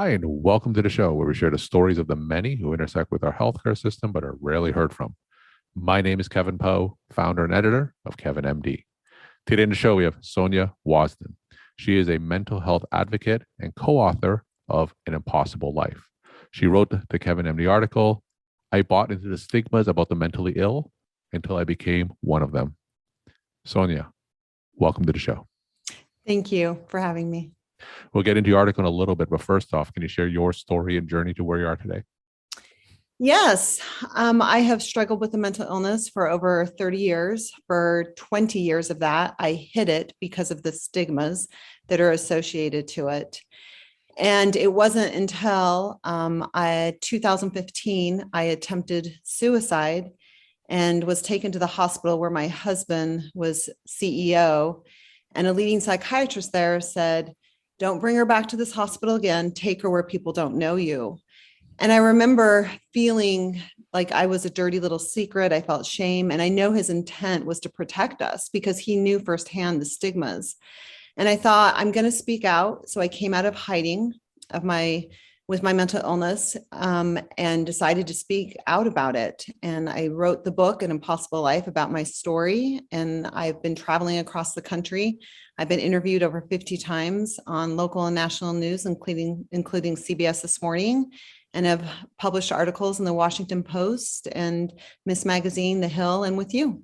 Hi, and welcome to the show where we share the stories of the many who intersect with our healthcare system but are rarely heard from. My name is Kevin Poe, founder and editor of Kevin MD. Today in the show, we have Sonja Wasden. She is a mental health advocate and co-author of An Impossible Life. She wrote the Kevin MD article, I bought into the stigmas about the mentally ill until I became one of them. Sonja, welcome to the show. Thank you for having me. We'll get into your article in a little bit, but first off, can you share your story and journey to where you are today? Yes, I have struggled with a mental illness for over 30 years. For 20 years of that, I hid it because of the stigmas that are associated to it. And it wasn't until 2015, I attempted suicide and was taken to the hospital where my husband was CEO. And a leading psychiatrist there said, don't bring her back to this hospital again. Take her where people don't know you. And I remember feeling like I was a dirty little secret. I felt shame. And I know his intent was to protect us because he knew firsthand the stigmas. And I thought, I'm going to speak out. So I came out of hiding with my mental illness and decided to speak out about it. And I wrote the book, An Impossible Life, about my story. And I've been traveling across the country. I've been interviewed over 50 times on local and national news, including CBS This Morning, and have published articles in the Washington Post and Miss Magazine, The Hill, and with you.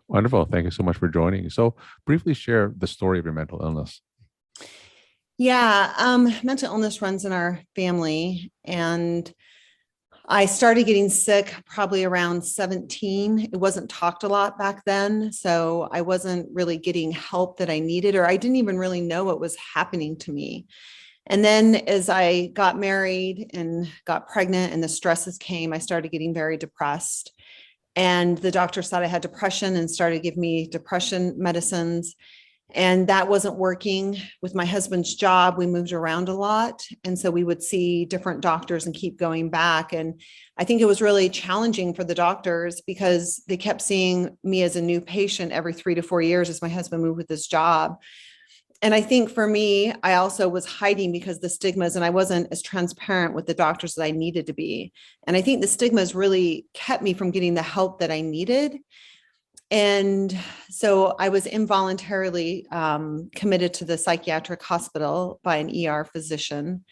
Wonderful. Thank you so much for joining. So briefly share the story of your mental illness. Yeah, mental illness runs in our family, and I started getting sick probably around 17. It wasn't talked a lot back then, so I wasn't really getting help that I needed, or I didn't even really know what was happening to me. And then as I got married and got pregnant and the stresses came, I started getting very depressed. And the doctors thought I had depression and started giving me depression medicines. And that wasn't working. With my husband's job, we moved around a lot. And so we would see different doctors and keep going back. And I think it was really challenging for the doctors because they kept seeing me as a new patient every 3 to 4 years as my husband moved with his job. And I think for me, I also was hiding because the stigmas, and I wasn't as transparent with the doctors as I needed to be. And I think the stigmas really kept me from getting the help that I needed. And so I was involuntarily committed to the psychiatric hospital by an ER physician.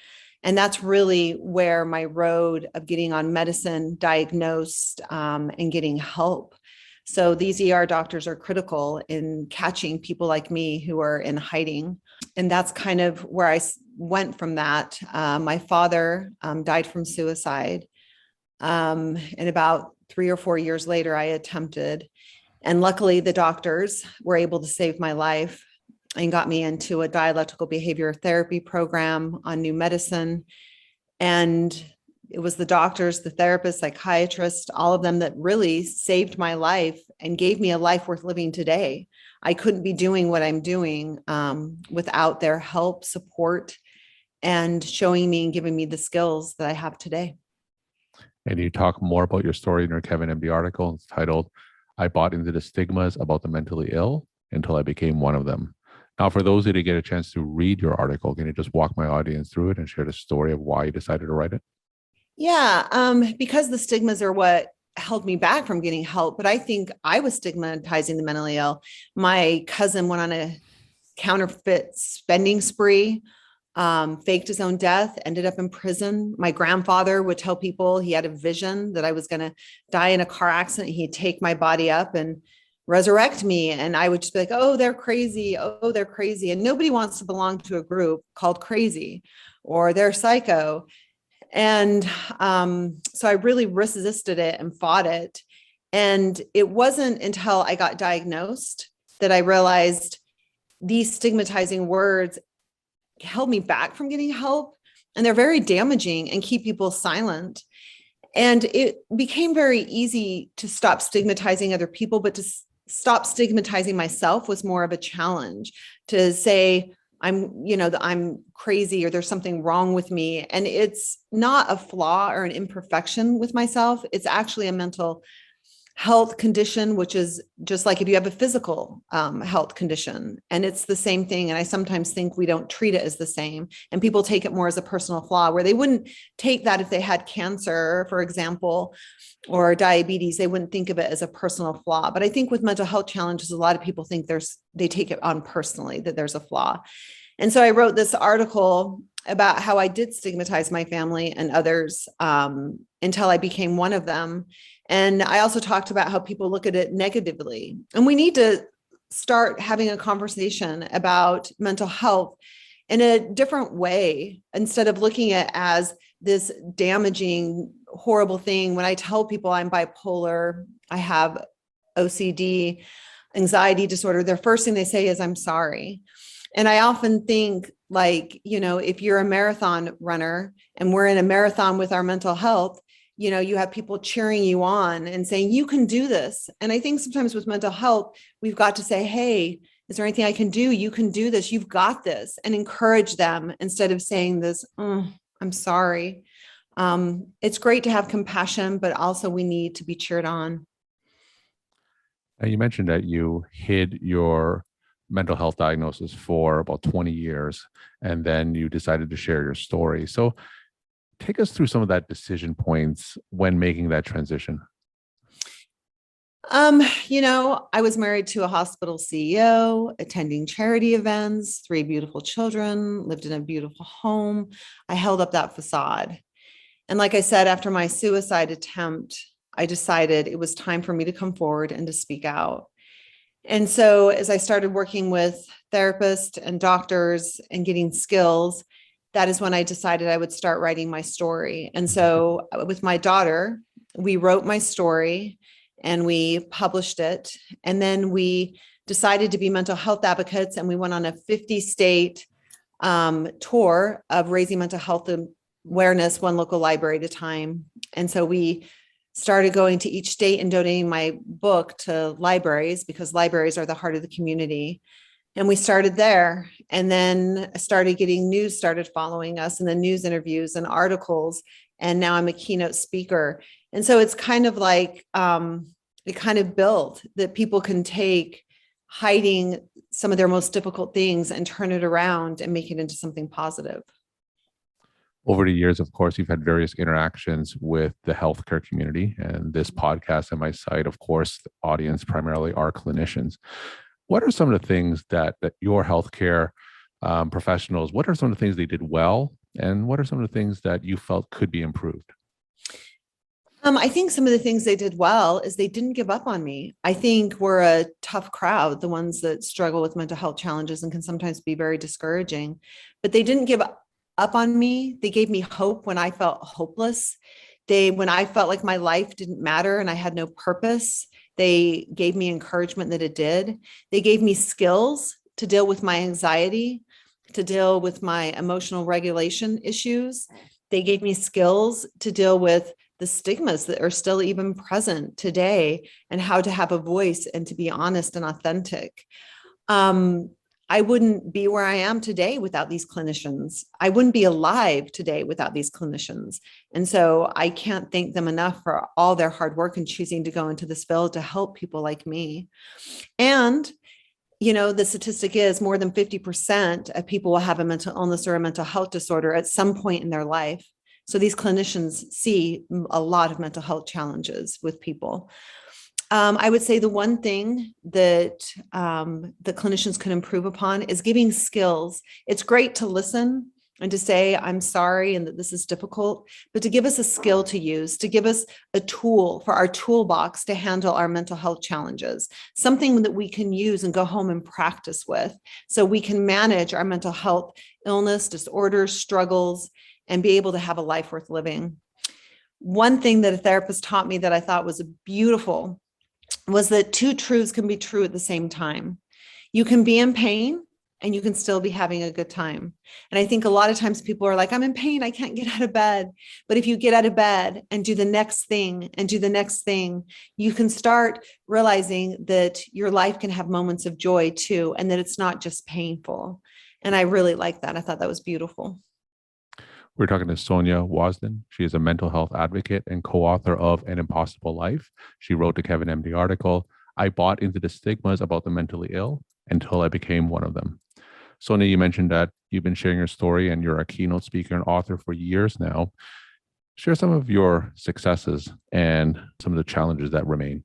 And that's really where my road of getting on medicine, diagnosed, and getting help. So these ER doctors are critical in catching people like me who are in hiding. And that's kind of where I went from that. My father died from suicide. And about 3 or 4 years later, I attempted. And luckily, the doctors were able to save my life and got me into a dialectical behavior therapy program on new medicine. And it was the doctors, the therapists, psychiatrists, all of them that really saved my life and gave me a life worth living today. I couldn't be doing what I'm doing without their help, support, and showing me and giving me the skills that I have today. And you talk more about your story in your Kevin MD article. It's titled, I bought into the stigmas about the mentally ill until I became one of them. Now, for those who didn't get a chance to read your article, can you just walk my audience through it and share the story of why you decided to write it? Yeah, because the stigmas are what held me back from getting help. But I think I was stigmatizing the mentally ill. My cousin went on a counterfeit spending spree, faked his own death, ended up in prison. My grandfather would tell people he had a vision that I was going to die in a car accident. He'd take my body up and resurrect me. And I would just be like, oh, they're crazy. Oh, they're crazy. And nobody wants to belong to a group called crazy or they're psycho. And so I really resisted it and fought it. And it wasn't until I got diagnosed that I realized these stigmatizing words held me back from getting help. And they're very damaging and keep people silent. And it became very easy to stop stigmatizing other people, but to stop stigmatizing myself was more of a challenge. To say, I'm crazy or there's something wrong with me. And it's not a flaw or an imperfection with myself. It's actually a mental health condition, which is just like if you have a physical health condition, and it's the same thing. And I sometimes think we don't treat it as the same, and people take it more as a personal flaw, where they wouldn't take that if they had cancer, for example, or diabetes. They wouldn't think of it as a personal flaw. But I think with mental health challenges, a lot of people think they take it on personally, that there's a flaw. And so I wrote this article about how I did stigmatize my family and others until I became one of them. And I also talked about how people look at it negatively. And we need to start having a conversation about mental health in a different way, instead of looking at it as this damaging, horrible thing. When I tell people I'm bipolar, I have OCD, anxiety disorder, the first thing they say is, I'm sorry. And I often think, like, if you're a marathon runner and we're in a marathon with our mental health, you have people cheering you on and saying, you can do this. And I think sometimes with mental health, we've got to say, hey, is there anything I can do? You can do this. You've got this, and encourage them instead of saying this, oh, I'm sorry. It's great to have compassion, but also we need to be cheered on. And you mentioned that you hid your mental health diagnosis for about 20 years, and then you decided to share your story. So take us through some of that decision points when making that transition. I was married to a hospital CEO, attending charity events, 3 beautiful children, lived in a beautiful home. I held up that facade. And like I said, after my suicide attempt, I decided it was time for me to come forward and to speak out. And so as I started working with therapists and doctors and getting skills, that is when I decided I would start writing my story. And so with my daughter, we wrote my story and we published it. And then we decided to be mental health advocates, and we went on a 50-state tour of raising mental health awareness, one local library at a time. And so we started going to each state and donating my book to libraries, because libraries are the heart of the community. And we started there, and then started getting news, started following us, and then news interviews and articles. And now I'm a keynote speaker. And so it's kind of like, it kind of built that people can take hiding some of their most difficult things and turn it around and make it into something positive. Over the years, of course, you've had various interactions with the healthcare community, and this podcast and my site, of course, the audience primarily are clinicians. What are some of the things that your healthcare professionals, what are some of the things they did well, and what are some of the things that you felt could be improved? I think some of the things they did well is they didn't give up on me. I think we're a tough crowd, the ones that struggle with mental health challenges, and can sometimes be very discouraging, but they didn't give up on me. They gave me hope when I felt hopeless. When I felt like my life didn't matter and I had no purpose, they gave me encouragement that it did. They gave me skills to deal with my anxiety, to deal with my emotional regulation issues. They gave me skills to deal with the stigmas that are still even present today, and how to have a voice and to be honest and authentic. I wouldn't be where I am today without these clinicians. I wouldn't be alive today without these clinicians. And so I can't thank them enough for all their hard work in choosing to go into this field to help people like me. And, the statistic is more than 50% of people will have a mental illness or a mental health disorder at some point in their life. So these clinicians see a lot of mental health challenges with people. I would say the one thing that the clinicians can improve upon is giving skills. It's great to listen and to say, I'm sorry, and that this is difficult, but to give us a skill to use, to give us a tool for our toolbox to handle our mental health challenges, something that we can use and go home and practice with, so we can manage our mental health illness, disorders, struggles, and be able to have a life worth living. One thing that a therapist taught me that I thought was beautiful was that 2 truths can be true at the same time. You can be in pain and you can still be having a good time. And I think a lot of times people are like, I'm in pain, I can't get out of bed. But if you get out of bed and do the next thing and do the next thing, you can start realizing that your life can have moments of joy too, and that it's not just painful. And I really like that. I thought that was beautiful. We're talking to Sonja Wasden. She is a mental health advocate and co-author of An Impossible Life. She wrote the Kevin MD article, I Bought into the Stigmas About the Mentally Ill Until I Became One of Them. Sonja, you mentioned that you've been sharing your story and you're a keynote speaker and author for years now. Share some of your successes and some of the challenges that remain.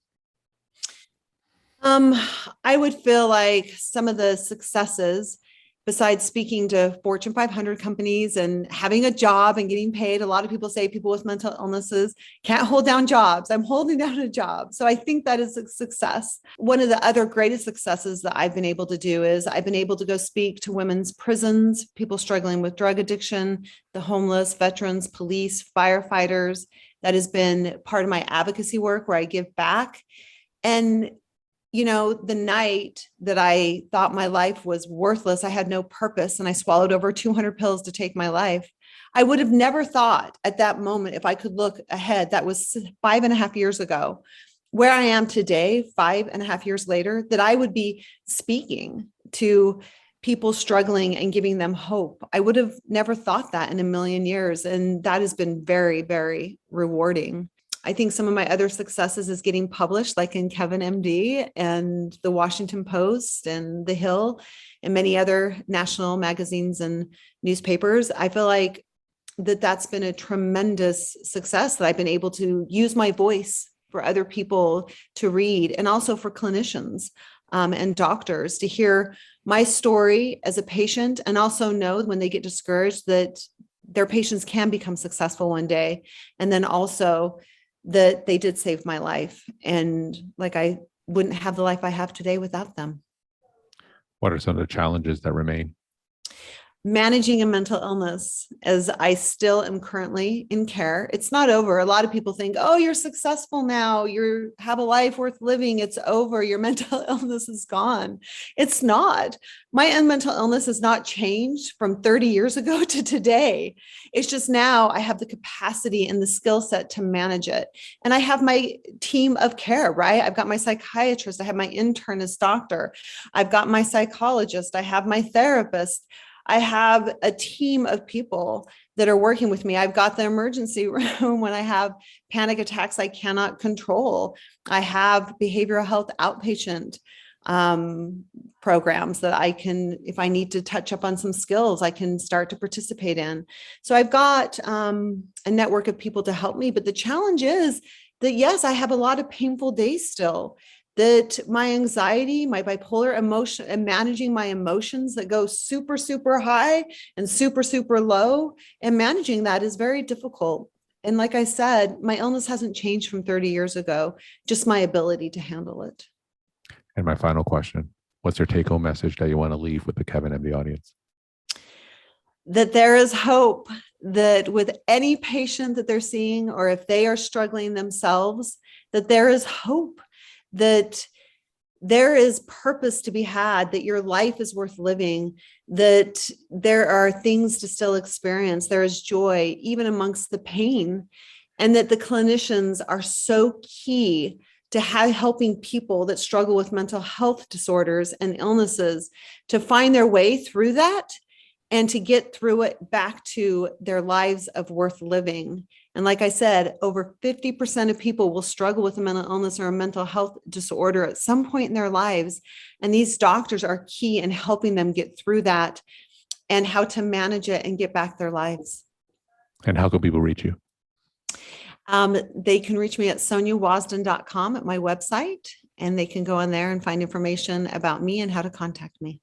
I would feel like some of the successes, besides speaking to Fortune 500 companies and having a job and getting paid, a lot of people say people with mental illnesses can't hold down jobs. I'm holding down a job. So I think that is a success. One of the other greatest successes that I've been able to do is I've been able to go speak to women's prisons, people struggling with drug addiction, the homeless, veterans, police, firefighters. That has been part of my advocacy work where I give back. And the night that I thought my life was worthless, I had no purpose, and I swallowed over 200 pills to take my life. I would have never thought at that moment, if I could look ahead, that was 5.5 years ago, where I am today, 5.5 years later, that I would be speaking to people struggling and giving them hope. I would have never thought that in a million years. And that has been very, very rewarding. I think some of my other successes is getting published, like in Kevin MD and the Washington Post and The Hill and many other national magazines and newspapers. I feel like that's been a tremendous success, that I've been able to use my voice for other people to read, and also for clinicians and doctors to hear my story as a patient, and also know when they get discouraged that their patients can become successful one day. And then also that they did save my life, and like I wouldn't have the life I have today without them. What are some of the challenges that remain? Managing a mental illness, as I still am currently in care. It's not over. A lot of people think, oh, you're successful now, you have a life worth living, it's over, your mental illness is gone. It's not. My mental illness has not changed from 30 years ago to today. It's just now I have the capacity and the skill set to manage it. And I have my team of care, right? I've got my psychiatrist, I have my internist doctor, I've got my psychologist, I have my therapist. I have a team of people that are working with me. I've got the emergency room when I have panic attacks I cannot control. I have behavioral health outpatient programs that I can, if I need to touch up on some skills, I can start to participate in. So I've got a network of people to help me. But the challenge is that, yes, I have a lot of painful days still. That my anxiety, my bipolar emotion, and managing my emotions that go super, super high and super, super low, and managing that is very difficult. And like I said, my illness hasn't changed from 30 years ago, just my ability to handle it. And my final question, what's your take-home message that you want to leave with the Kevin MD audience? That there is hope, that with any patient that they're seeing, or if they are struggling themselves, that there is hope, that there is purpose to be had, that your life is worth living, that there are things to still experience. There is joy, even amongst the pain, and that the clinicians are so key to helping people that struggle with mental health disorders and illnesses to find their way through that and to get through it back to their lives of worth living. And like I said, over 50% of people will struggle with a mental illness or a mental health disorder at some point in their lives. And these doctors are key in helping them get through that and how to manage it and get back their lives. And how can people reach you? They can reach me at sonjawasden.com at my website, and they can go on there and find information about me and how to contact me.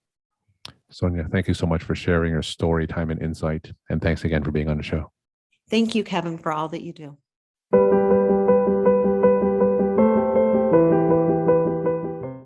Sonja, thank you so much for sharing your story, time, and insight. And thanks again for being on the show. Thank you, Kevin, for all that you do.